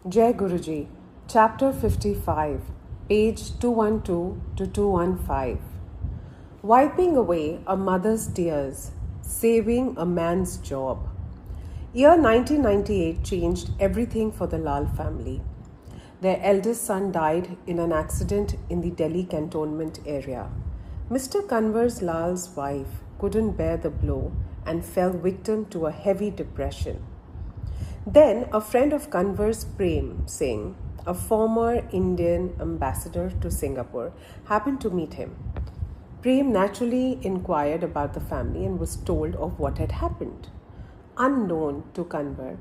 Jai Guruji, Chapter 55, page 212 to 215. Wiping away a mother's tears, saving a man's job. Year 1998 changed everything for the Lal family. Their eldest son died in an accident in the Delhi cantonment area. Mr. Kanwar's Lal's wife couldn't bear the blow and fell victim to a heavy depression. Then a friend of Kanwar's, Prem Singh, a former Indian ambassador to Singapore, happened to meet him. Prem naturally inquired about the family and was told of what had happened. Unknown to Kanwar,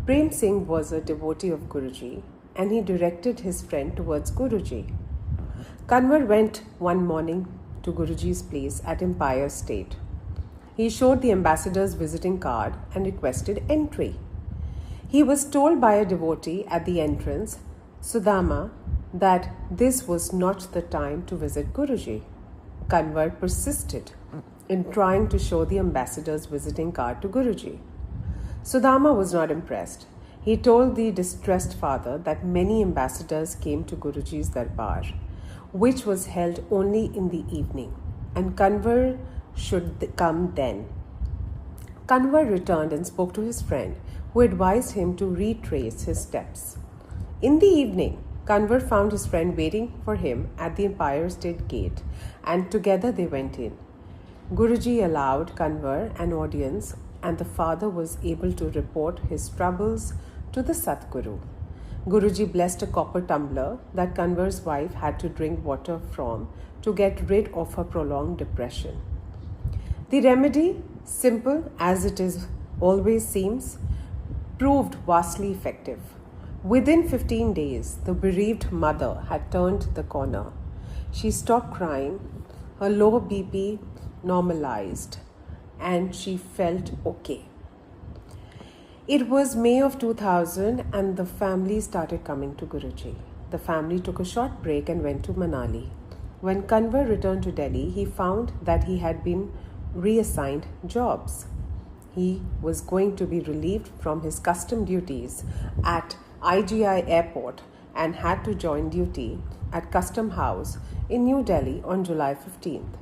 Prem Singh was a devotee of Guruji and he directed his friend towards Guruji. Kanwar went one morning to Guruji's place at Empire State. He showed the ambassador's visiting card and requested entry. He was told by a devotee at the entrance, Sudama, that this was not the time to visit Guruji. Kanwar persisted in trying to show the ambassador's visiting card to Guruji. Sudama was not impressed. He told the distressed father that many ambassadors came to Guruji's darbar, which was held only in the evening, and Kanwar should come then. Kanwar returned and spoke to his friend, who advised him to retrace his steps. In the evening, Kanwar found his friend waiting for him at the Empire State Gate, and together they went in. Guruji allowed Kanwar an audience, and the father was able to report his troubles to the Satguru. Guruji blessed a copper tumbler that Kanwar's wife had to drink water from to get rid of her prolonged depression. The remedy, simple as it always seems, proved vastly effective. Within 15 days, the bereaved mother had turned the corner. She stopped crying, her low BP normalized, and she felt okay. It was May of 2000 and the family started coming to Guruji. The family took a short break and went to Manali. When Kanwar returned to Delhi, he found that he had been reassigned jobs. He was going to be relieved from his custom duties at IGI Airport and had to join duty at Custom House in New Delhi on July 15th.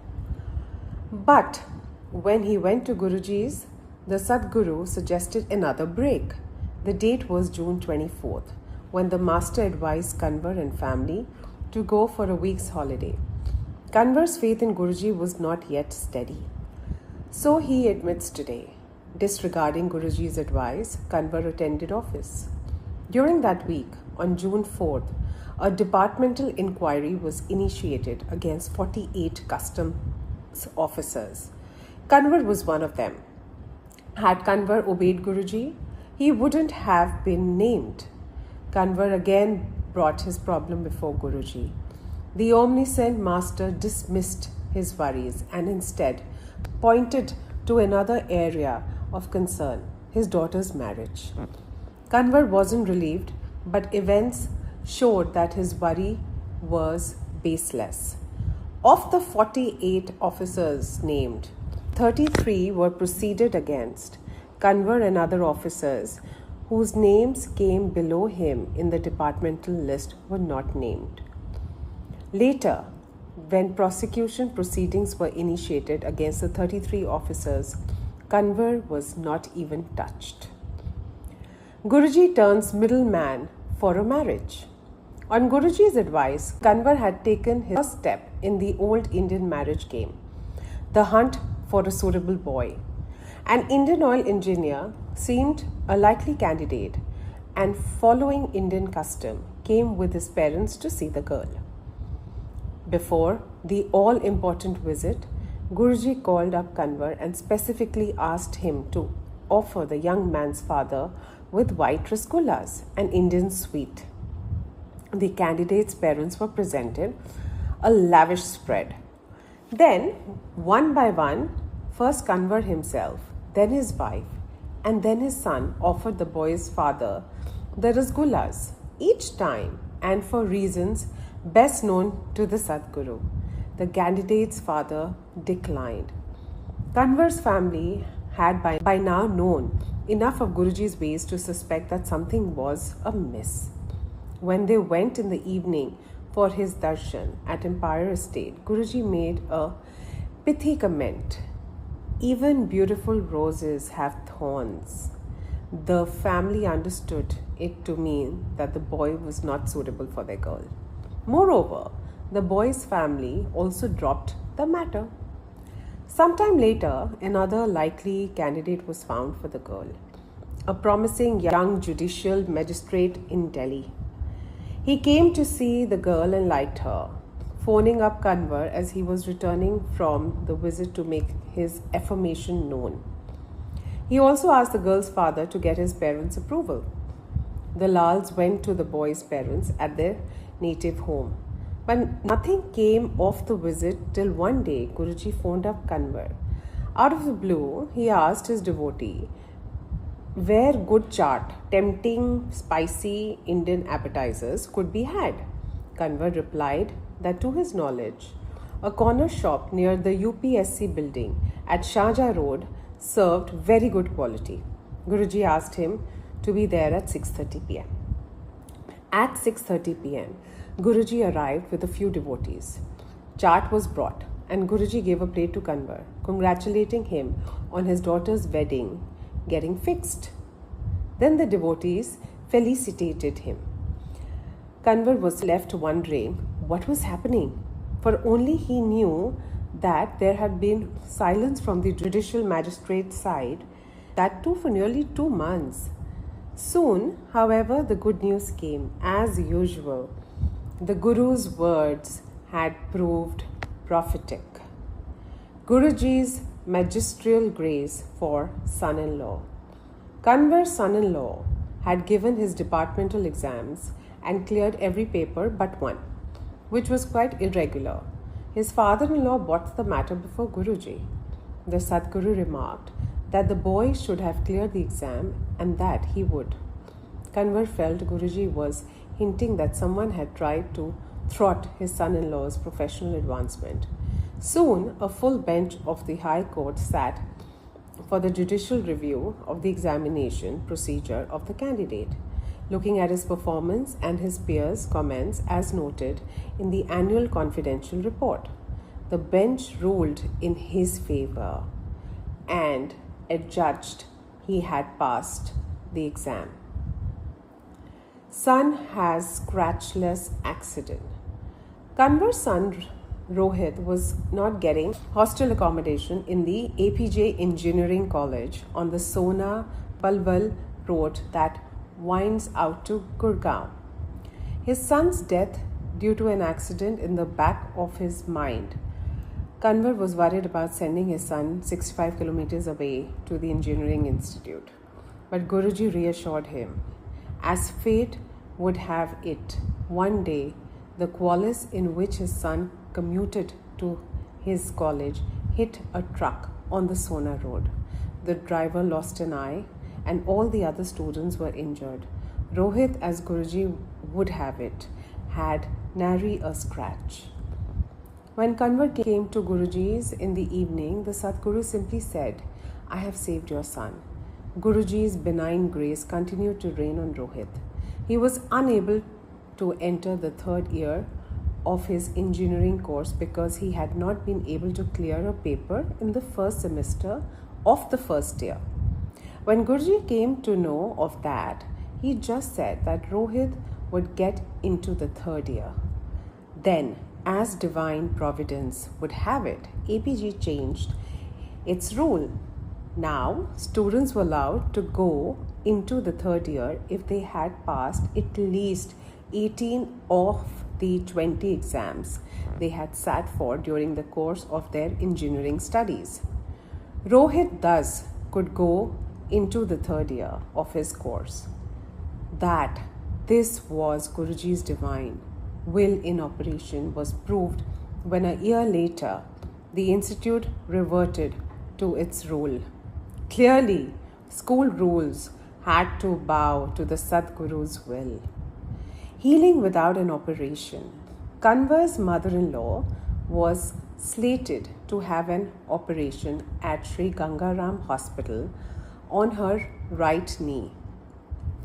But when he went to Guruji's, the Sadguru suggested another break. The date was June 24th, when the master advised Kanwar and family to go for a week's holiday. Kanwar's faith in Guruji was not yet steady. So he admits today. Disregarding Guruji's advice, Kanwar attended office. During that week, on June 4th, a departmental inquiry was initiated against 48 customs officers. Kanwar was one of them. Had Kanwar obeyed Guruji, he wouldn't have been named. Kanwar again brought his problem before Guruji. The omniscient master dismissed his worries and instead pointed to another area of concern, his daughter's marriage. Kanwar wasn't relieved, but events showed that his worry was baseless. Of the 48 officers named, 33 were proceeded against. Kanwar and other officers whose names came below him in the departmental list were not named. Later, when prosecution proceedings were initiated against the 33 officers, Kanwar was not even touched. Guruji turns middleman for a marriage. On Guruji's advice, Kanwar had taken his first step in the old Indian marriage game, the hunt for a suitable boy. An Indian oil engineer seemed a likely candidate and, following Indian custom, came with his parents to see the girl. Before the all-important visit, Guruji called up Kanwar and specifically asked him to offer the young man's father with white rasgullas, an Indian sweet. The candidate's parents were presented a lavish spread. Then, one by one, first Kanwar himself, then his wife, and then his son offered the boy's father the rasgullas, each time and for reasons best known to the Sadguru. The candidate's father declined. Kanwar's family had by now known enough of Guruji's ways to suspect that something was amiss. When they went in the evening for his darshan at Empire Estate, Guruji made a pithy comment. Even beautiful roses have thorns. The family understood it to mean that the boy was not suitable for their girl. Moreover, the boy's family also dropped the matter. Sometime later, another likely candidate was found for the girl, a promising young judicial magistrate in Delhi. He came to see the girl and liked her, phoning up Kanwar as he was returning from the visit to make his affirmation known. He also asked the girl's father to get his parents' approval. The Lals went to the boy's parents at their native home. But nothing came of the visit till one day Guruji phoned up Kanwar. Out of the blue, he asked his devotee where good chaat, tempting, spicy Indian appetizers could be had. Kanwar replied that to his knowledge, a corner shop near the UPSC building at Shahjah Road served very good quality. Guruji asked him to be there at 6:30 p.m. At 6:30 p.m., Guruji arrived with a few devotees. Chaat was brought and Guruji gave a plate to Kanwar, congratulating him on his daughter's wedding getting fixed. Then the devotees felicitated him. Kanwar was left wondering what was happening, for only he knew that there had been silence from the judicial magistrate's side, that too for nearly 2 months. Soon, however, the good news came. As usual, the Guru's words had proved prophetic. Guruji's magisterial grace for son-in-law. Kanwar's son-in-law had given his departmental exams and cleared every paper but one, which was quite irregular. His father-in-law brought the matter before Guruji. The Sadguru remarked that the boy should have cleared the exam and that he would. Kanwar felt Guruji was hinting that someone had tried to thwart his son-in-law's professional advancement. Soon, a full bench of the High Court sat for the judicial review of the examination procedure of the candidate, looking at his performance and his peers' comments as noted in the annual confidential report. The bench ruled in his favor and adjudged he had passed the exam. Son has scratchless accident. Kanwar's son Rohit was not getting hostel accommodation in the APJ Engineering College on the Sona Palwal road that winds out to Gurgaon. His son's death due to an accident in the back of his mind. Kanwar was worried about sending his son 65 kilometers away to the engineering institute. But Guruji reassured him, as fate would have it, one day the qualis in which his son commuted to his college hit a truck on the Sona road. The driver lost an eye and all the other students were injured. Rohit, as Guruji would have it, had nary a scratch. When Kanwar came to Guruji's in the evening, the Sadguru simply said, "I have saved your son." Guruji's benign grace continued to reign on Rohit. He was unable to enter the 3rd year of his engineering course because he had not been able to clear a paper in the first semester of the first year. When Guruji came to know of that, he just said that Rohit would get into the 3rd year. Then, as divine providence would have it, APG changed its rule. Now, students were allowed to go into the 3rd year if they had passed at least 18 of the 20 exams they had sat for during the course of their engineering studies. Rohit thus could go into the 3rd year of his course. That this was Guruji's divine will in operation was proved when a year later the institute reverted to its rule. Clearly, school rules had to bow to the Sadguru's will. Healing without an operation. Kanwar's mother-in-law was slated to have an operation at Sri Gangaram Hospital on her right knee,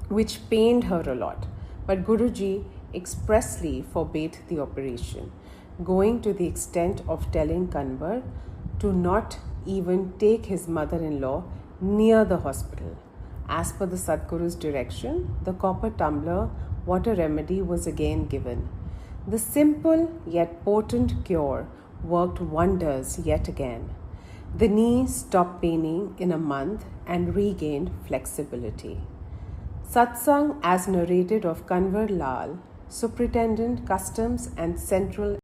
which pained her a lot. but Guruji expressly forbade the operation, going to the extent of telling Kanwar to not even take his mother-in-law near the hospital. As per the Sadguru's direction, the copper tumbler water remedy was again given. The simple yet potent cure worked wonders yet again. The knee stopped paining in a month and regained flexibility. Satsang, as narrated of Kanwar Lal, Superintendent Customs and Central